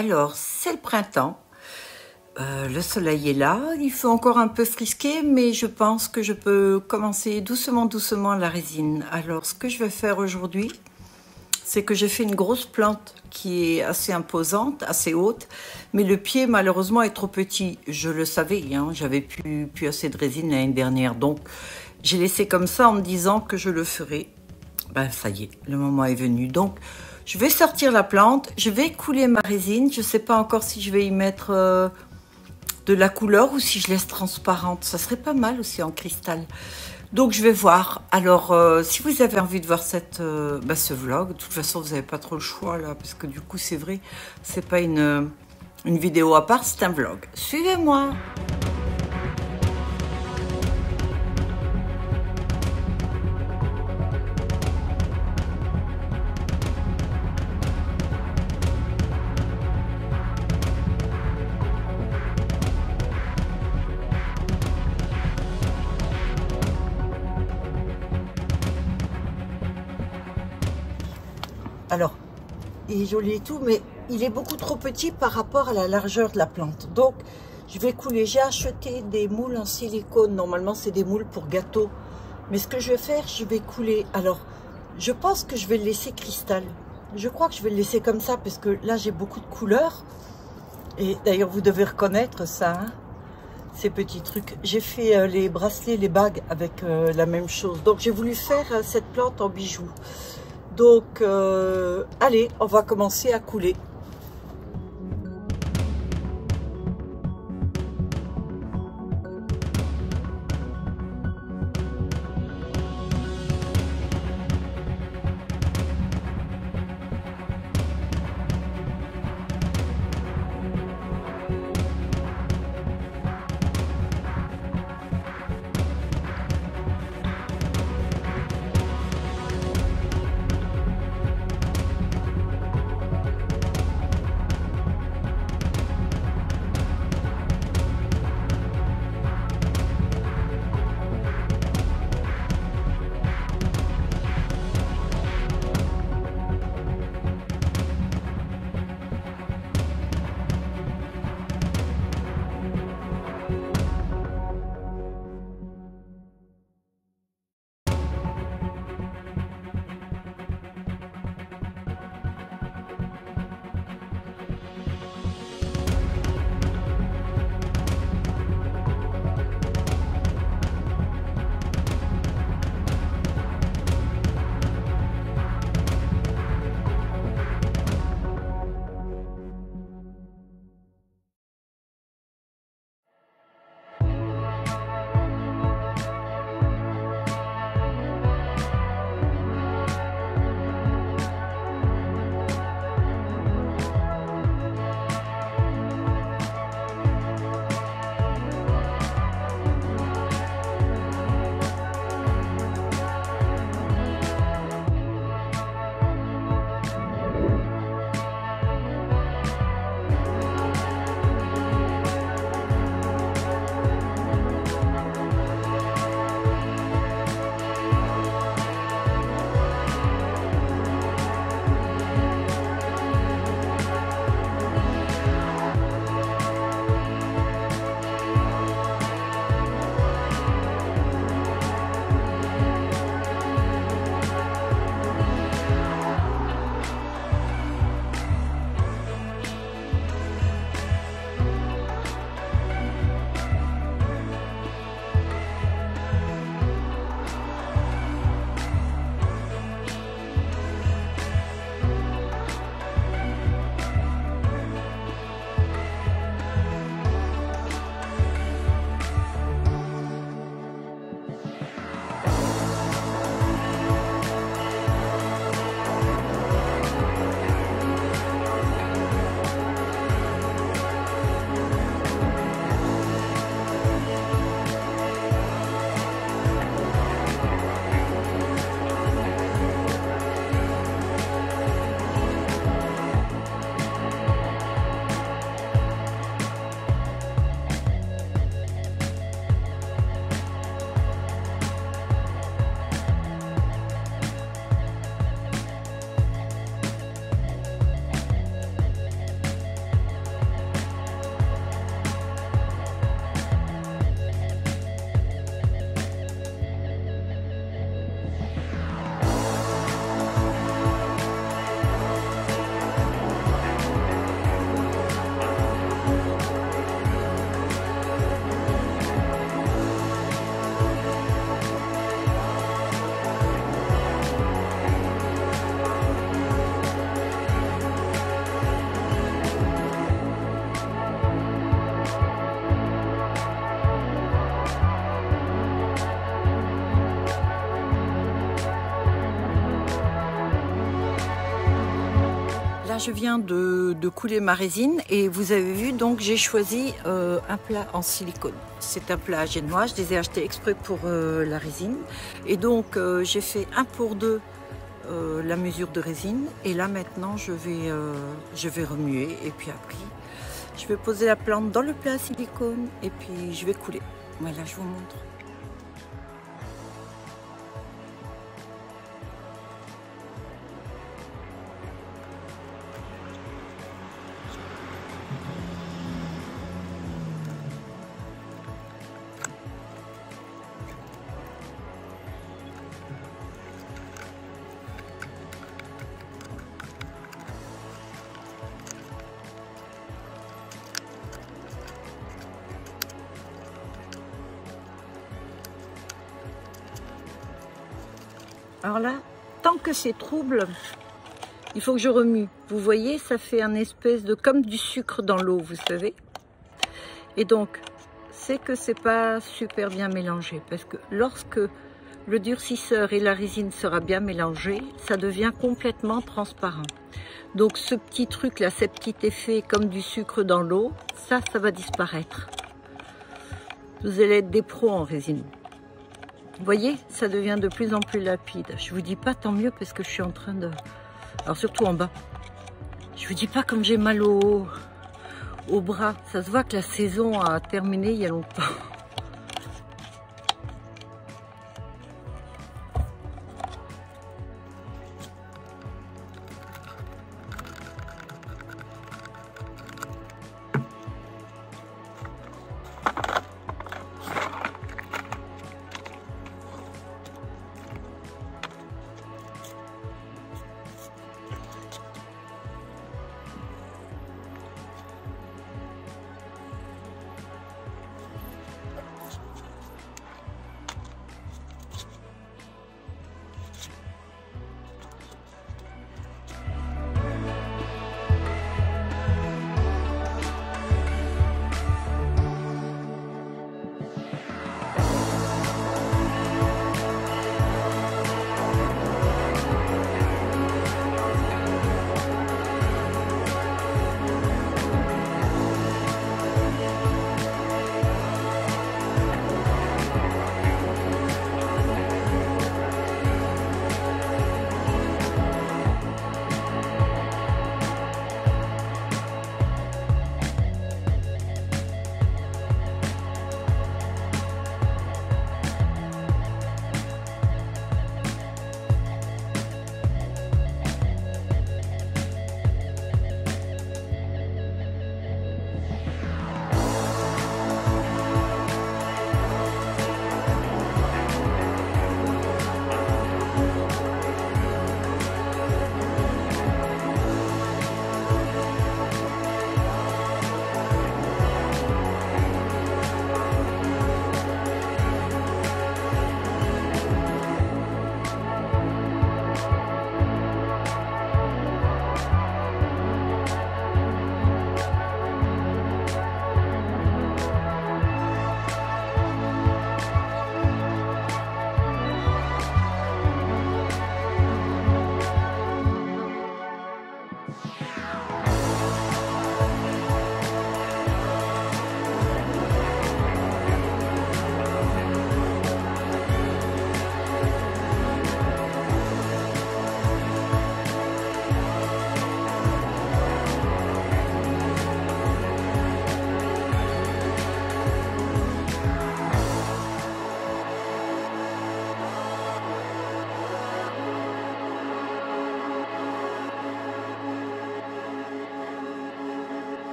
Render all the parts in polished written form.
Alors, c'est le printemps. Le soleil est là. Il fait encore un peu frisquer, mais je pense que je peux commencer doucement la résine. Alors, ce que je vais faire aujourd'hui, c'est que j'ai fait une grosse plante qui est assez imposante, assez haute, mais le pied, malheureusement, est trop petit. Je le savais, hein, j'avais plus assez de résine l'année dernière. Donc, j'ai laissé comme ça en me disant que je le ferai. Ben, ça y est, le moment est venu. Donc, je vais sortir la plante, je vais couler ma résine. Je ne sais pas encore si je vais y mettre de la couleur ou si je laisse transparente. Ça serait pas mal aussi en cristal. Donc, je vais voir. Alors, si vous avez envie de voir ce vlog, de toute façon, vous n'avez pas trop le choix là, parce que du coup, c'est vrai, c'est pas une vidéo à part, c'est un vlog. Suivez-moi. Alors, il est joli et tout, mais il est beaucoup trop petit par rapport à la largeur de la plante. Donc, je vais couler. J'ai acheté des moules en silicone. Normalement, c'est des moules pour gâteaux. Mais ce que je vais faire, je vais couler. Alors, je pense que je vais le laisser cristal. Je crois que je vais le laisser comme ça, parce que là, j'ai beaucoup de couleurs. Et d'ailleurs, vous devez reconnaître ça, hein, ces petits trucs. J'ai fait les bracelets, les bagues avec la même chose. Donc, j'ai voulu faire cette plante en bijoux. Donc, allez, on va commencer à couler. je viens de couler ma résine et vous avez vu, donc j'ai choisi un plat en silicone. C'est un plat génois, je les ai achetés exprès pour la résine. Et donc j'ai fait 1 pour 2 la mesure de résine. Et là maintenant je vais remuer et puis après je vais poser la plante dans le plat à silicone et puis je vais couler. Voilà, je vous montre. Alors là, tant que c'est trouble, il faut que je remue. Vous voyez, ça fait un espèce de comme du sucre dans l'eau, vous savez. Et donc, c'est que c'est pas super bien mélangé. Parce que lorsque le durcisseur et la résine sera bien mélangé, ça devient complètement transparent. Donc ce petit truc là, ce petit effet comme du sucre dans l'eau, ça va disparaître. Vous allez être des pros en résine. Vous voyez, ça devient de plus en plus lapide. Je vous dis pas tant mieux parce que je suis en train de... Alors surtout en bas. Je vous dis pas comme j'ai mal au bras. Ça se voit que la saison a terminé il y a longtemps.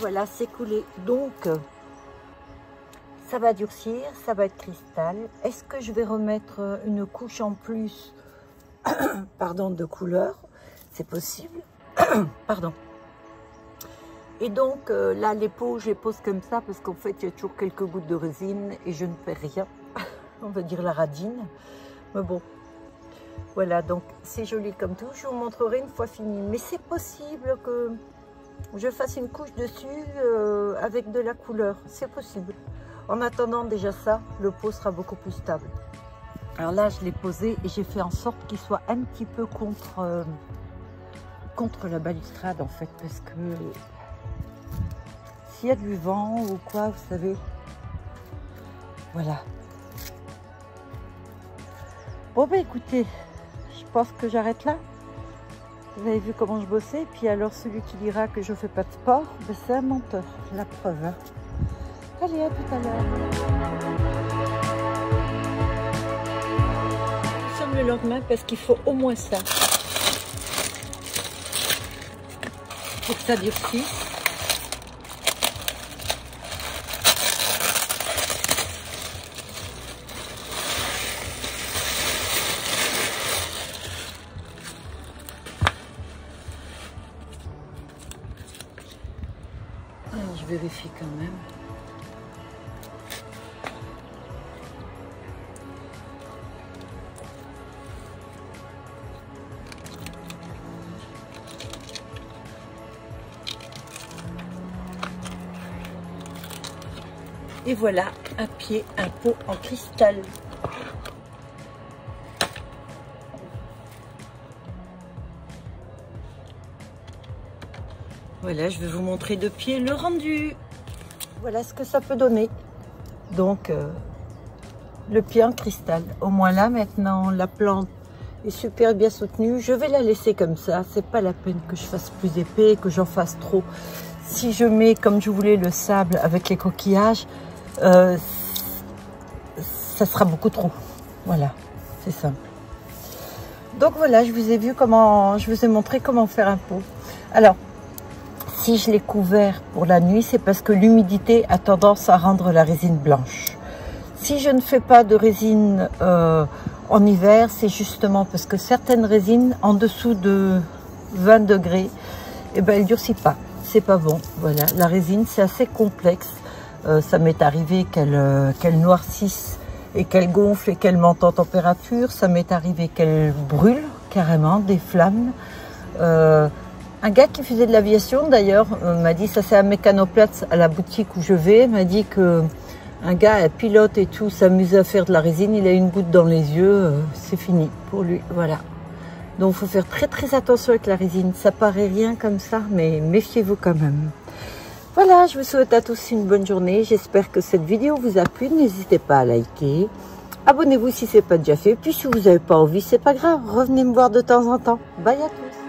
voilà, c'est coulé. Donc, ça va durcir, ça va être cristal. Est-ce que je vais remettre une couche en plus pardon, de couleur? C'est possible. Pardon. Et donc, là, les pots, je les pose comme ça parce qu'en fait, il y a toujours quelques gouttes de résine et je ne fais rien. On va dire la radine. Mais bon, voilà, donc c'est joli comme tout. Je vous montrerai une fois fini. Mais c'est possible que je fasse une couche dessus avec de la couleur. C'est possible. En attendant déjà ça, le pot sera beaucoup plus stable. Alors là, je l'ai posé et j'ai fait en sorte qu'il soit un petit peu contre la balustrade en fait. Parce que s'il y a du vent ou quoi, vous savez, voilà. Bon ben écoutez, je pense que j'arrête là. Vous avez vu comment je bossais. Puis alors celui qui dira que je fais pas de sport, ben c'est un menteur, la preuve. Hein. Allez, à tout à l'heure. Nous sommes le lendemain parce qu'il faut au moins ça. Pour que ça durcisse. Je vérifie quand même. Et voilà, un pied, un pot en cristal. Voilà, je vais vous montrer de pied le rendu. Voilà ce que ça peut donner. Donc, le pied en cristal. Au moins là, maintenant, la plante est super bien soutenue. Je vais la laisser comme ça. C'est pas la peine que je fasse plus épais, que j'en fasse trop. Si je mets, comme je voulais, le sable avec les coquillages, ça sera beaucoup trop. Voilà, c'est simple. Donc voilà, je vous ai montré comment faire un pot. Alors, si je l'ai couvert pour la nuit, c'est parce que l'humidité a tendance à rendre la résine blanche. Si je ne fais pas de résine en hiver, c'est justement parce que certaines résines, en dessous de 20 degrés, eh ben, elles ne durcissent pas. C'est pas bon. Voilà, la résine, c'est assez complexe. Ça m'est arrivé qu'elle noircisse et qu'elle gonfle et qu'elle monte en température. Ça m'est arrivé qu'elle brûle carrément, des flammes. Un gars qui faisait de l'aviation d'ailleurs m'a dit, ça c'est à Mécanoplatz, à la boutique où je vais, m'a dit que un gars, un pilote et tout, s'amusait à faire de la résine, il a une goutte dans les yeux, c'est fini pour lui, voilà. Donc il faut faire très très attention avec la résine, ça paraît rien comme ça, mais méfiez-vous quand même. Voilà, je vous souhaite à tous une bonne journée, j'espère que cette vidéo vous a plu, n'hésitez pas à liker, abonnez-vous si ce n'est pas déjà fait, puis si vous n'avez pas envie, c'est pas grave, revenez me voir de temps en temps. Bye à tous.